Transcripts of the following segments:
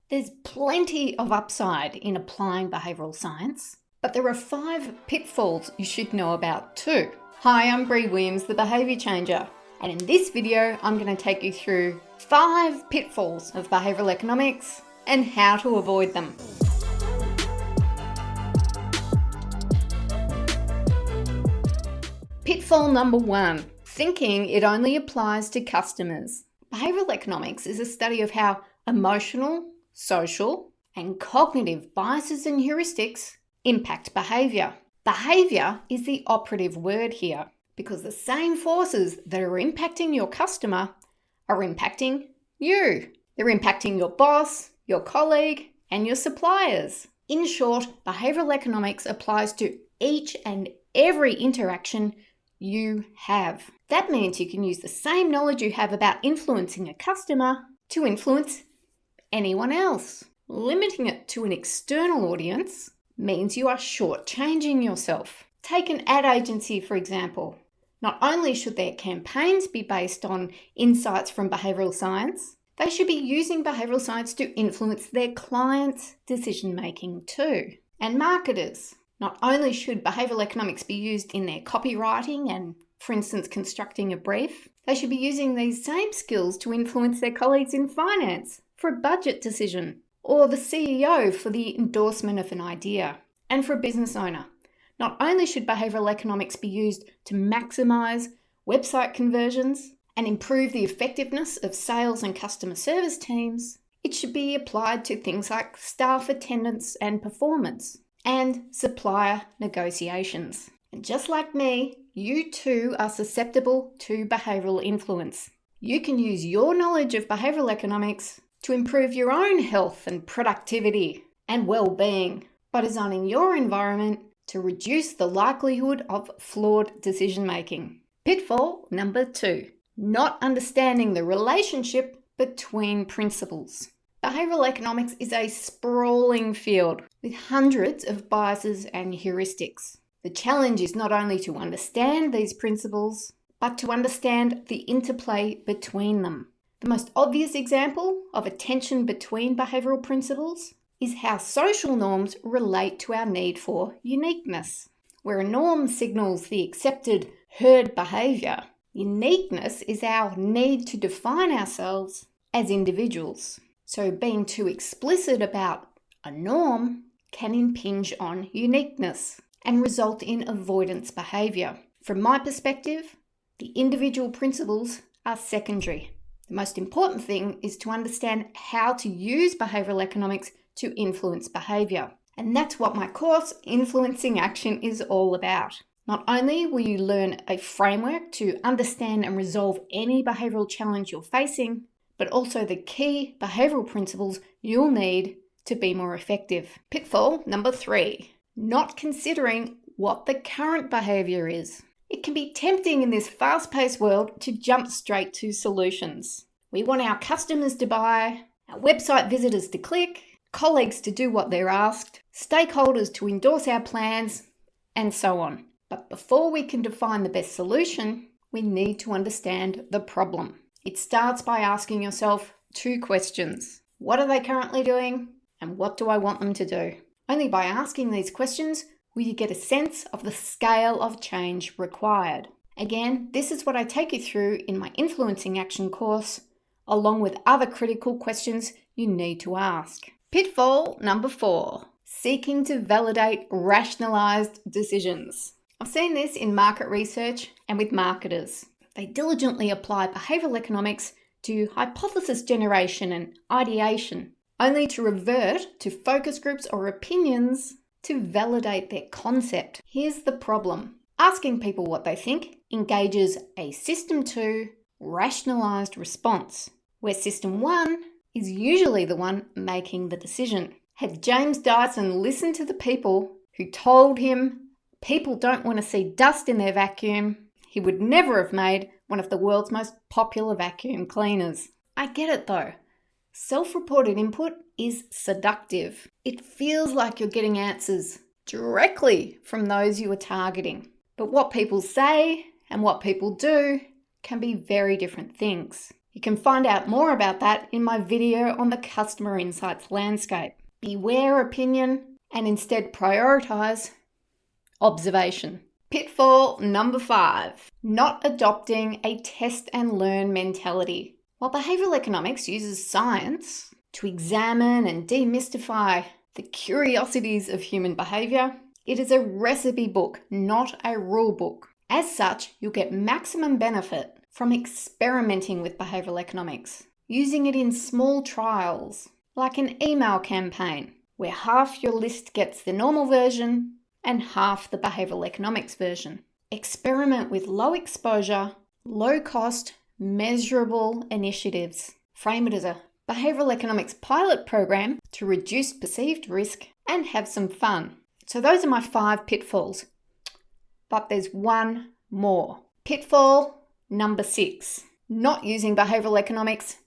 There's plenty of upside in applying behavioural science, but there are 5 pitfalls you should know about too. Hi, I'm Bri Williams, the behaviour changer, and in this video I'm going to take you through 5 pitfalls of behavioural economics and how to avoid them. Pitfall number 1, thinking it only applies to customers. Behavioural economics is a study of how emotional, social, and cognitive biases and heuristics impact behaviour. Behaviour is the operative word here because the same forces that are impacting your customer are impacting you. They're impacting your boss, your colleague, and your suppliers. In short, behavioural economics applies to each and every interaction you have. That means you can use the same knowledge you have about influencing a customer to influence anyone else. Limiting it to an external audience means you are shortchanging yourself. Take an ad agency, for example. Not only should their campaigns be based on insights from behavioural science, they should be using behavioural science to influence their clients' decision-making too. And marketers. Not only should behavioural economics be used in their copywriting and, for instance, constructing a brief, they should be using these same skills to influence their colleagues in finance for a budget decision, or the CEO for the endorsement of an idea. And for a business owner, not only should behavioural economics be used to maximise website conversions and improve the effectiveness of sales and customer service teams, it should be applied to things like staff attendance and performance, and supplier negotiations. And just like me, you too are susceptible to behavioural influence. You can use your knowledge of behavioural economics to improve your own health and productivity and well-being by designing your environment to reduce the likelihood of flawed decision-making. Pitfall number 2, not understanding the relationship between principles. Behavioural economics is a sprawling field with hundreds of biases and heuristics. The challenge is not only to understand these principles, but to understand the interplay between them. The most obvious example of a tension between behavioural principles is how social norms relate to our need for uniqueness. Where a norm signals the accepted herd behaviour, uniqueness is our need to define ourselves as individuals. So being too explicit about a norm can impinge on uniqueness and result in avoidance behaviour. From my perspective, the individual principles are secondary. The most important thing is to understand how to use behavioural economics to influence behaviour. And that's what my course, Influencing Action, is all about. Not only will you learn a framework to understand and resolve any behavioural challenge you're facing, but also the key behavioural principles you'll need to be more effective. Pitfall number 3, not considering what the current behaviour is. It can be tempting in this fast-paced world to jump straight to solutions. We want our customers to buy, our website visitors to click, colleagues to do what they're asked, stakeholders to endorse our plans, and so on. But before we can define the best solution, we need to understand the problem. It starts by asking yourself 2 questions. What are they currently doing? And what do I want them to do? Only by asking these questions will you get a sense of the scale of change required. Again, this is what I take you through in my Influencing Action course, along with other critical questions you need to ask. Pitfall number 4, seeking to validate rationalized decisions. I've seen this in market research and with marketers. They diligently apply behavioural economics to hypothesis generation and ideation, only to revert to focus groups or opinions to validate their concept. Here's the problem. Asking people what they think engages a System 2 rationalized response, where System 1 is usually the one making the decision. Had James Dyson listened to the people who told him people don't want to see dust in their vacuum, he would never have made one of the world's most popular vacuum cleaners. I get it though. Self-reported input is seductive. It feels like you're getting answers directly from those you are targeting. But what people say and what people do can be very different things. You can find out more about that in my video on the customer insights landscape. Beware opinion and instead prioritize observation. Pitfall number 5, not adopting a test and learn mentality. While behavioural economics uses science to examine and demystify the curiosities of human behaviour, it is a recipe book, not a rule book. As such, you'll get maximum benefit from experimenting with behavioural economics, using it in small trials, like an email campaign, where half your list gets the normal version and half the behavioural economics version. Experiment with low exposure, low cost, measurable initiatives. Frame it as a behavioural economics pilot program to reduce perceived risk and have some fun. So those are my 5 pitfalls. But there's one more. Pitfall number 6, not using behavioural economics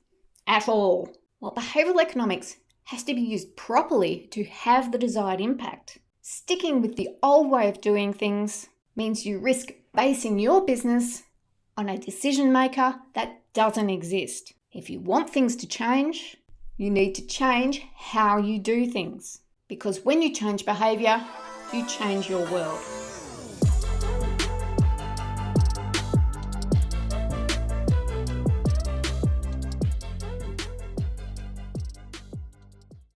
at all. While behavioural economics has to be used properly to have the desired impact, sticking with the old way of doing things means you risk basing your business on a decision maker that doesn't exist. If you want things to change, you need to change how you do things. Because when you change behaviour, you change your world.